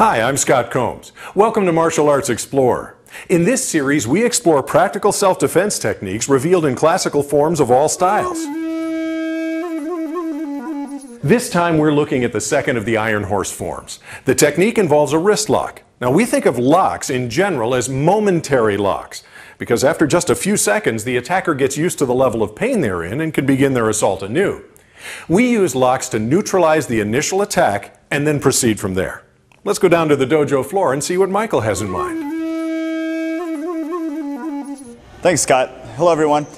Hi, I'm Scott Combs. Welcome to Martial Arts Explorer. In this series, we explore practical self-defense techniques revealed in classical forms of all styles. This time we're looking at the second of the Iron Horse forms. The technique involves a wrist lock. Now we think of locks in general as momentary locks, because after just a few seconds the attacker gets used to the level of pain they're in and can begin their assault anew. We use locks to neutralize the initial attack and then proceed from there. Let's go down to the dojo floor and see what Michael has in mind. Thanks, Scott. Hello, everyone.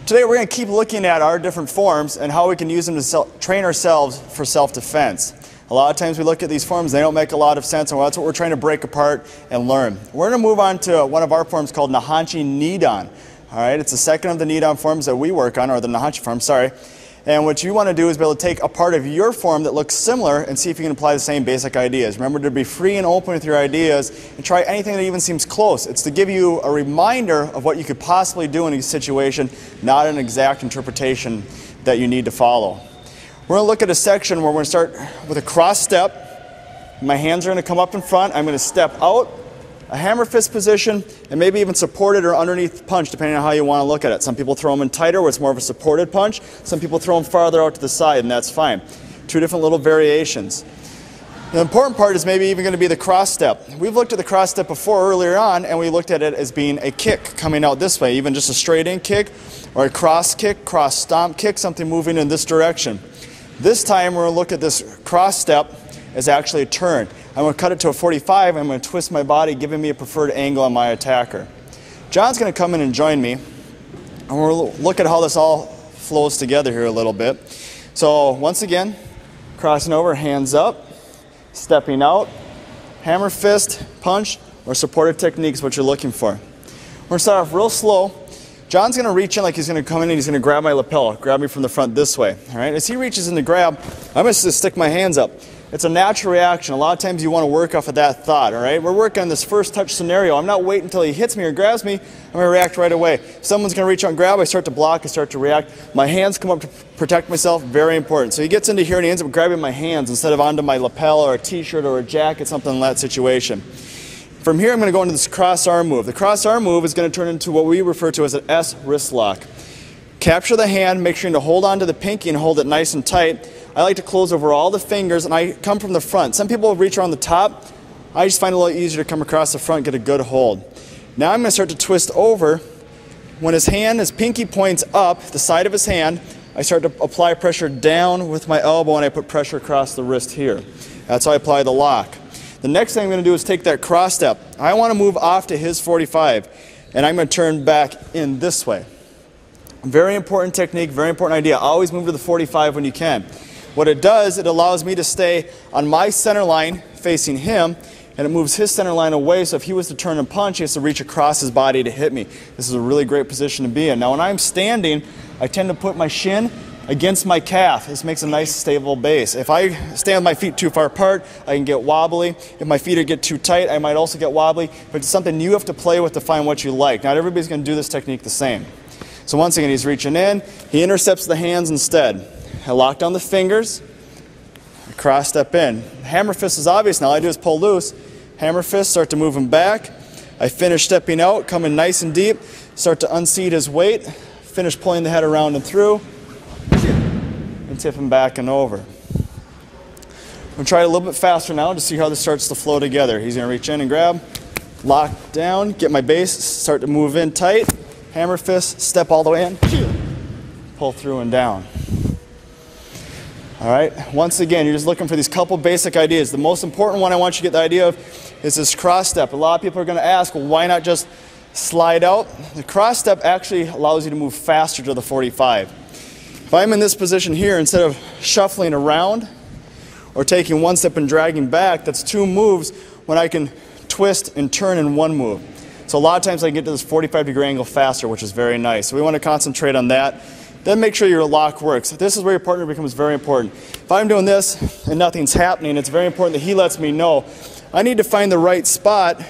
Today we're going to keep looking at our different forms and how we can use them to train ourselves for self-defense. A lot of times we look at these forms, they don't make a lot of sense, and that's what we're trying to break apart and learn. We're going to move on to one of our forms called Nihonchi Nidan. All right, it's the second of the Nidan forms that we work on, or the Nihonchi form, sorry. And what you want to do is be able to take a part of your form that looks similar and see if you can apply the same basic ideas. Remember to be free and open with your ideas and try anything that even seems close. It's to give you a reminder of what you could possibly do in a situation, not an exact interpretation that you need to follow. We're going to look at a section where we're going to start with a cross step. My hands are going to come up in front. I'm going to step out, a hammer fist position, and maybe even supported or underneath punch, depending on how you want to look at it. Some people throw them in tighter, where it's more of a supported punch. Some people throw them farther out to the side, and that's fine. Two different little variations. The important part is maybe even going to be the cross step. We've looked at the cross step before earlier on, and we looked at it as being a kick coming out this way, even just a straight in kick, or a cross kick, cross stomp kick, something moving in this direction. This time we're going to look at this cross step as actually a turn. I'm going to cut it to a 45, I'm going to twist my body, giving me a preferred angle on my attacker. John's going to come in and join me, and we'll look at how this all flows together here a little bit. So once again, crossing over, hands up, stepping out, hammer fist, punch, or supported technique is what you're looking for. We're going to start off real slow. John's going to reach in like he's going to come in and he's going to grab my lapel, grab me from the front this way. All right? As he reaches in to grab, I'm going to stick my hands up. It's a natural reaction. A lot of times you want to work off of that thought, all right? We're working on this first touch scenario. I'm not waiting until he hits me or grabs me. I'm going to react right away. If someone's going to reach out and grab, I start to block, I start to react. My hands come up to protect myself, very important. So he gets into here and he ends up grabbing my hands instead of onto my lapel or a t-shirt or a jacket, something in that situation. From here, I'm going to go into this cross arm move. The cross arm move is going to turn into what we refer to as an S wrist lock. Capture the hand, make sure to hold on to the pinky and hold it nice and tight. I like to close over all the fingers, and I come from the front. Some people reach around the top. I just find it a little easier to come across the front, get a good hold. Now I'm going to start to twist over. When his pinky points up, the side of his hand, I start to apply pressure down with my elbow, and I put pressure across the wrist here. That's how I apply the lock. The next thing I'm going to do is take that cross step. I want to move off to his 45, and I'm going to turn back in this way. Very important technique, very important idea. Always move to the 45 when you can. What it does, it allows me to stay on my center line facing him, and it moves his center line away, so if he was to turn and punch, he has to reach across his body to hit me. This is a really great position to be in. Now when I'm standing, I tend to put my shin against my calf. This makes a nice stable base. If I stand with my feet too far apart, I can get wobbly. If my feet get too tight, I might also get wobbly, but it's something you have to play with to find what you like. Not everybody's going to do this technique the same. So once again, he's reaching in, he intercepts the hands instead. I lock down the fingers, I cross step in. Hammer fist is obvious now. All I do is pull loose. Hammer fist, start to move him back. I finish stepping out, come in nice and deep, start to unseat his weight, finish pulling the head around and through, and tip him back and over. I'm going to try it a little bit faster now to see how this starts to flow together. He's going to reach in and grab, lock down, get my base, start to move in tight, hammer fist, step all the way in, pull through and down. All right, once again, you're just looking for these couple basic ideas. The most important one I want you to get the idea of is this cross step. A lot of people are going to ask, well, why not just slide out? The cross step actually allows you to move faster to the 45. If I'm in this position here, instead of shuffling around or taking one step and dragging back, that's two moves when I can twist and turn in one move. So a lot of times I can get to this 45-degree angle faster, which is very nice. So we want to concentrate on that. Then make sure your lock works. This is where your partner becomes very important. If I'm doing this and nothing's happening, it's very important that he lets me know. I need to find the right spot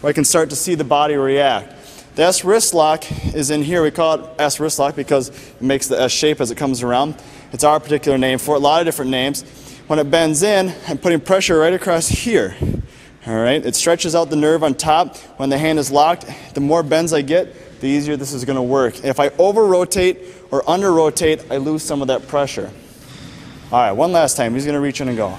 where I can start to see the body react. The S wrist lock is in here. We call it S wrist lock because it makes the S shape as it comes around. It's our particular name for it, a lot of different names. when it bends in, I'm putting pressure right across here. All right, it stretches out the nerve on top. When the hand is locked, the more bends I get, the easier this is going to work. If I over-rotate or under-rotate, I lose some of that pressure. All right, one last time. He's going to reach in and go.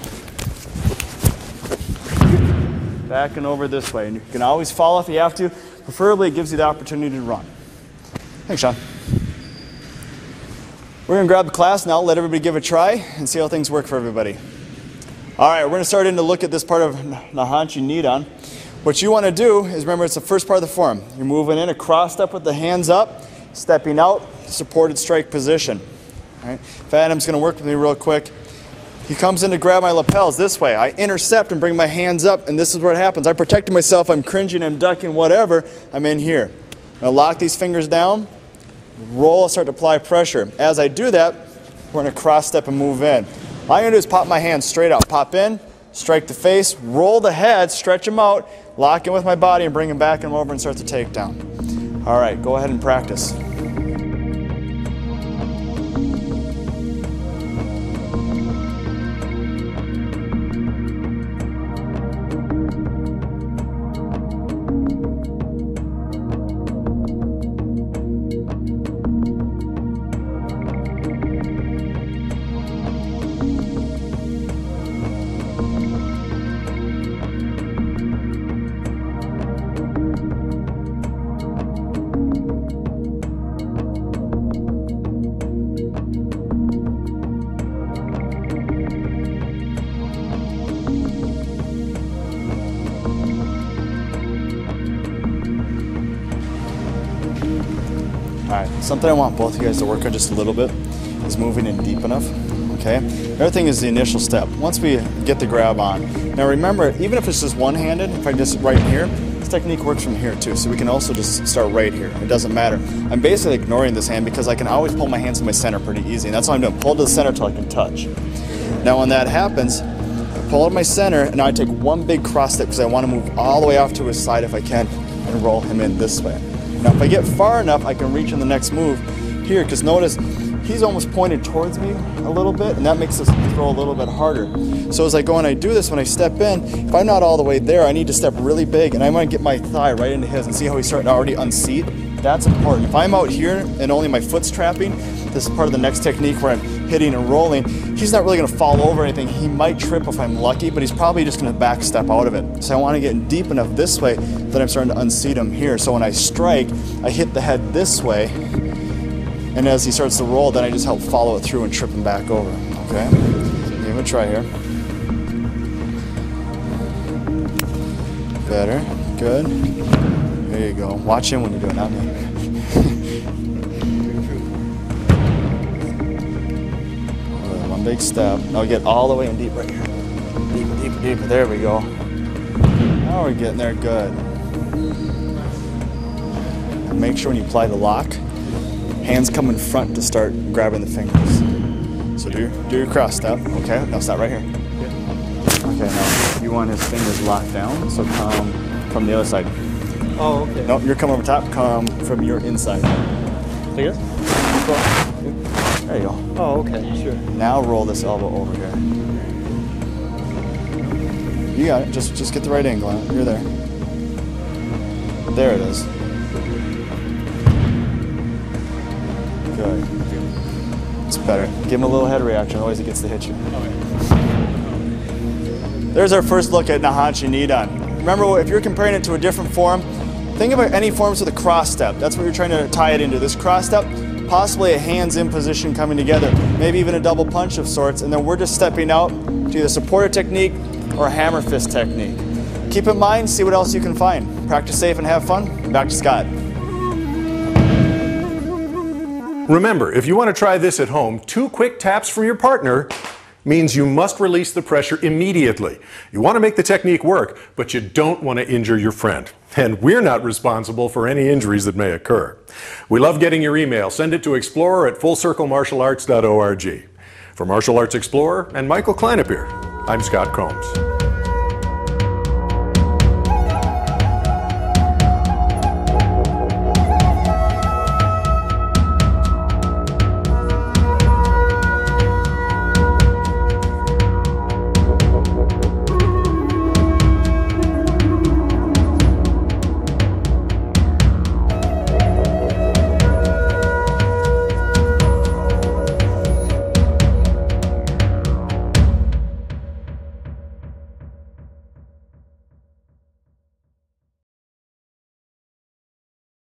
Back and over this way. And you can always follow if you have to. Preferably, it gives you the opportunity to run. Thanks, Sean. We're going to grab the class now, let everybody give it a try, and see how things work for everybody. All right, we're going to start in to look at this part of Nahonchi Nidan. What you want to do is, remember, it's the first part of the form. You're moving in a cross step with the hands up, stepping out, supported strike position. All right. If Adam's going to work with me real quick, he comes in to grab my lapels this way. I intercept and bring my hands up, and this is what happens. I protected myself, I'm cringing, I'm ducking, whatever, I'm in here. I'll lock these fingers down, roll, start to apply pressure. As I do that, we're going to cross step and move in. All I'm going to do is pop my hands straight out. Pop in, strike the face, roll the head, stretch them out, lock in with my body and bring them back and over and start the takedown. All right, go ahead and practice. Alright, something I want both of you guys to work on just a little bit is moving in deep enough, okay? Everything is the initial step. Once we get the grab on. Now remember, even if it's just one-handed, if I just right here, this technique works from here too, so we can also just start right here. It doesn't matter. I'm basically ignoring this hand because I can always pull my hands to my center pretty easy, and that's what I'm doing. Pull to the center till I can touch. Now when that happens, I pull to my center, and now I take one big cross step because I want to move all the way off to his side if I can, and roll him in this way. Now if I get far enough, I can reach in the next move here, because notice he's almost pointed towards me a little bit, and that makes this throw a little bit harder. So as I go and I do this, when I step in, if I'm not all the way there, I need to step really big, and I want to get my thigh right into his and see how he's starting to already unseat. That's important. If I'm out here and only my foot's trapping, this is part of the next technique where I'm hitting and rolling, he's not really going to fall over anything. He might trip if I'm lucky, but he's probably just going to back step out of it. So I want to get deep enough this way that I'm starting to unseat him here. So when I strike, I hit the head this way, and as he starts to roll, then I just help follow it through and trip him back over. Okay? Give it a try here. Better. Good. There you go. Watch him when you do it, not me. One big step. Now get all the way in deep right here. Deeper, deeper, deeper. There we go. Now we're getting there. Good. And make sure when you apply the lock, hands come in front to start grabbing the fingers. So do your cross step. Okay, now stop right here. Okay, now you want his fingers locked down, so come from the other side. Oh, okay. No, you're coming over top, come from your inside. Like this? There you go. Oh, okay, sure. Now roll this elbow over here. You got it, just get the right angle on it. You're there. There it is. Good. It's better. Give him a little head reaction, otherwise he gets to hit you. There's our first look at Nahonchi Nidan. Remember, if you're comparing it to a different form, think about any forms with a cross step. That's what you're trying to tie it into. This cross step, possibly a hands in position coming together, maybe even a double punch of sorts, and then we're just stepping out to either supporter technique or a hammer fist technique. Keep in mind, see what else you can find. Practice safe and have fun. Back to Scott. Remember, if you want to try this at home, 2 quick taps from your partner means you must release the pressure immediately. You want to make the technique work, but you don't want to injure your friend. And we're not responsible for any injuries that may occur. We love getting your email. Send it to explorer@fullcirclemartialarts.org. For Martial Arts Explorer and Michael Kleinepeer, I'm Scott Combs.